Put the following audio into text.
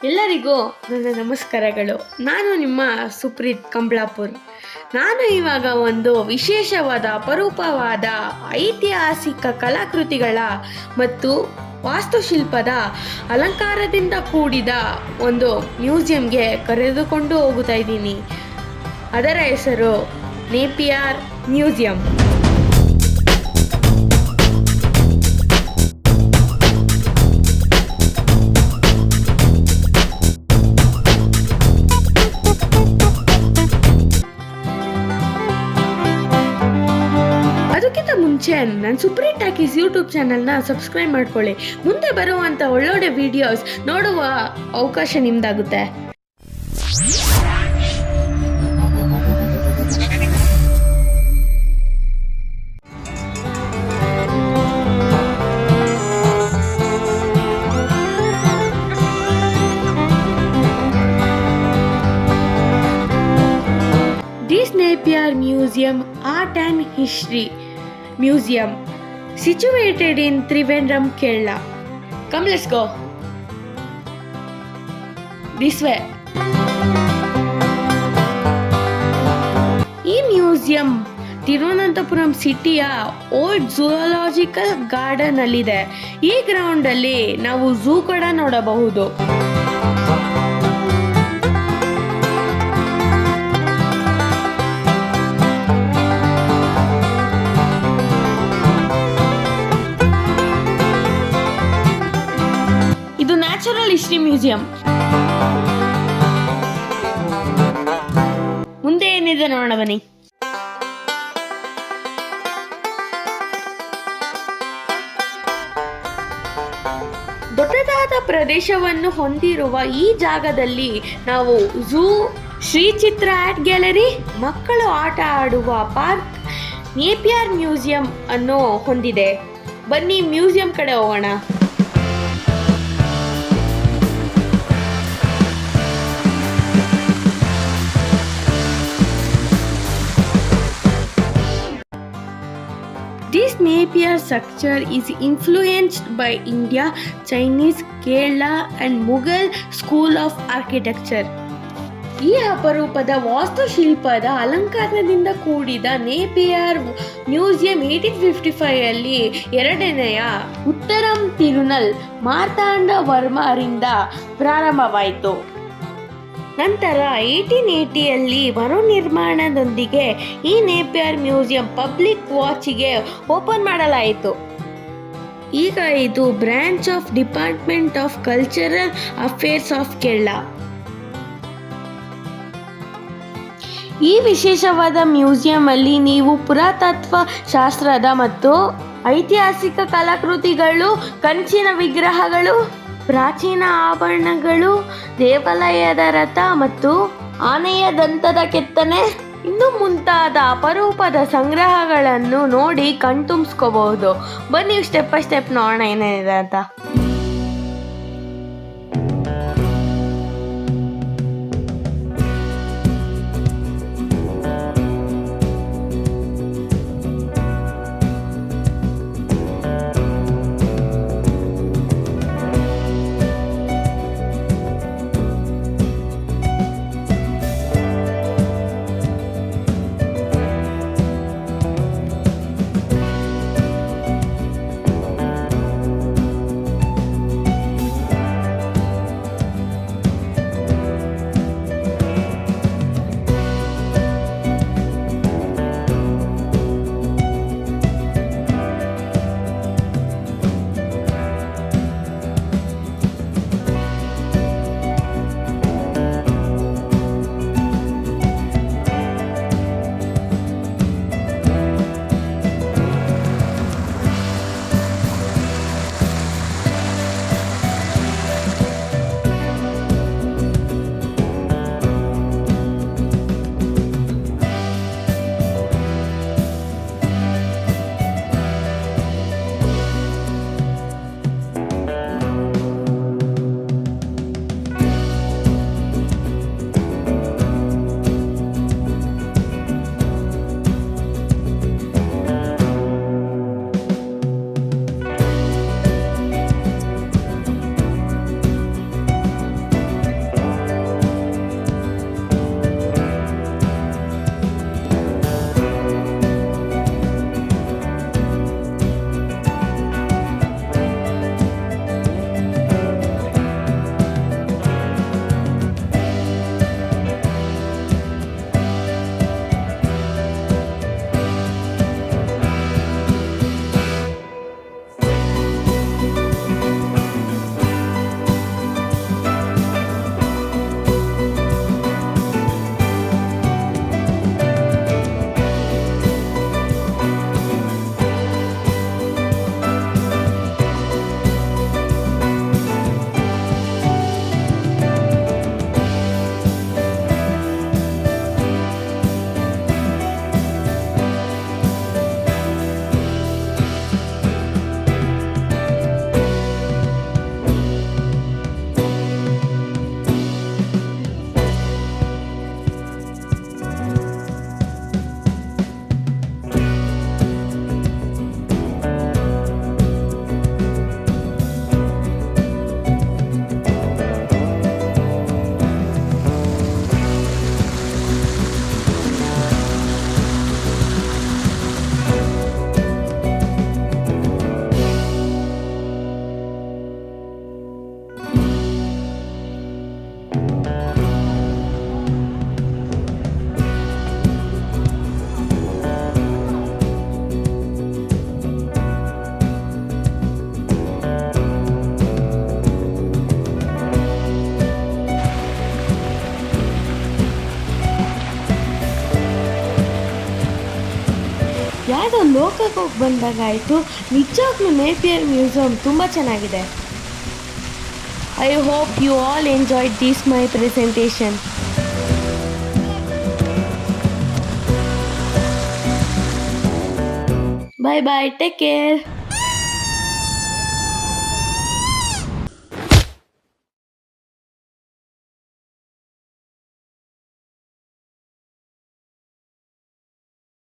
ಎಲ್ಲರಿಗೂ ನನ್ನ ನಮಸ್ಕಾರಗಳು. ನಾನು ನಿಮ್ಮ ಸುಪ್ರೀತ್ ಕಂಬ್ಳಾಪುರ್. ನಾನು ಇವಾಗ ಒಂದು ವಿಶೇಷವಾದ ಅಪರೂಪವಾದ ಐತಿಹಾಸಿಕ ಕಲಾಕೃತಿಗಳ ಮತ್ತು ವಾಸ್ತುಶಿಲ್ಪದ ಅಲಂಕಾರದಿಂದ ಕೂಡಿದ ಒಂದು ಮ್ಯೂಸಿಯಂಗೆ ಕರೆದುಕೊಂಡು ಹೋಗುತ್ತಾ ಇದ್ದೀನಿ. ಅದರ ಹೆಸರು ನೇಪಿಯರ್ ಮ್ಯೂಸಿಯಂ. ಅದಕ್ಕಿಂತ ಮುಂಚೆ ನನ್ನ ಸುಪ್ರೀತ್ ಟಾಕೀಸ್ ಯೂಟ್ಯೂಬ್ ಚಾನಲ್ನ ಸಬ್ಸ್ಕ್ರೈಬ್ ಮಾಡ್ಕೊಳ್ಳಿ. ಮುಂದೆ ಬರುವಂಥ ಒಳ್ಳೊಳ್ಳೆ ವಿಡಿಯೋಸ್ ನೋಡುವ ಅವಕಾಶ ನಿಮ್ದಾಗುತ್ತೆ. This Napier Museum Art and History Museum situated in Trivandrum, Kerala. Come, let's go. This way. ಈ ಮ್ಯೂಸಿಯಂ ತಿರುವನಂತಪುರಂ ಸಿಟಿಯ ಓಲ್ಡ್ ಝೂಲಾಜಿಕಲ್ ಗಾರ್ಡನ್ ಅಲ್ಲಿದೆ. ಈ ಗ್ರೌಂಡ್ ಅಲ್ಲಿ ನಾವು ಝೂ ಕೂಡ ನೋಡಬಹುದು. ಇದು ನ್ಯಾಚುರಲ್ ಹಿಸ್ಟ್ರಿ ಮ್ಯೂಸಿಯಂ. ಮುಂದೆ ಏನಿದೆ ನೋಡೋಣ ಬನ್ನಿ. ದೊಡ್ಡದಾದ ಪ್ರದೇಶವನ್ನು ಹೊಂದಿರುವ ಈ ಜಾಗದಲ್ಲಿ ನಾವು ಝೂ, ಶ್ರೀ ಚಿತ್ರ ಆರ್ಟ್ ಗ್ಯಾಲರಿ, ಮಕ್ಕಳು ಆಟ ಆಡುವ ಪಾರ್ಕ್, ನೇಪಿಯರ್ ಮ್ಯೂಸಿಯಂ ಅನ್ನು ಹೊಂದಿದೆ. ಬನ್ನಿ ಮ್ಯೂಸಿಯಂ ಕಡೆ ಹೋಗೋಣ. This Napier structure is influenced by India, Chinese, Kerala and Mughal school of architecture. ಈ ಅಪರೂಪದ ವಾಸ್ತುಶಿಲ್ಪದ ಅಲಂಕಾರದಿಂದ ಕೂಡಿದ ನೇಪಿಯರ್ ಮ್ಯೂಸಿಯಂ 1855 ಅಲ್ಲಿ ಎರಡನೆಯ ಉತ್ತರಂ ತಿರುನಲ್ ಮಾರ್ತಾಂಡ ವರ್ಮರಿಂದ ಪ್ರಾರಂಭವಾಯಿತು. ನಂತರ 1880ಯಲ್ಲಿ ಮರುನಿರ್ಮಾಣದೊಂದಿಗೆ ಈ ನೇಪಿಯರ್ ಮ್ಯೂಸಿಯಂ ಪಬ್ಲಿಕ್ ವಾಚಿಗೆ ಓಪನ್ ಮಾಡಲಾಯಿತು. ಈಗ ಇದು branch of department of cultural affairs of Kerala. ಈ ವಿಶೇಷವಾದ ಮ್ಯೂಸಿಯಂ ಅಲ್ಲಿ ನೀವು ಪುರಾತತ್ವ ಶಾಸ್ತ್ರದ ಮತ್ತು ಐತಿಹಾಸಿಕ ಕಲಾಕೃತಿಗಳು, ಕಂಚಿನ ವಿಗ್ರಹಗಳು, ಪ್ರಾಚೀನ ಆಭರಣಗಳು, ದೇವಾಲಯದ ರಥ ಮತ್ತು ಆನೆಯ ದಂತದ ಕೆತ್ತನೆ ಇನ್ನು ಮುಂತಾದ ಅಪರೂಪದ ಸಂಗ್ರಹಗಳನ್ನು ನೋಡಿ ಕಣ್ತುಂಬಿಸ್ಕೋಬಹುದು. ಬನ್ನಿ ಸ್ಟೆಪ್ ಬೈ ಸ್ಟೆಪ್ ನೋಡೋಣ ಏನೇನಿದೆ ಅಂತ. ಲೋಕಕ್ಕೆ ಹೋಗಿ ಬಂದಾಗಾಯಿತು. ನಿಜವಾಗ್ಲೂ ನೇಪಿಯರ್ ಮ್ಯೂಸಿಯಂ ತುಂಬ ಚೆನ್ನಾಗಿದೆ. I hope you all enjoyed this my presentation. Bye bye. Take care.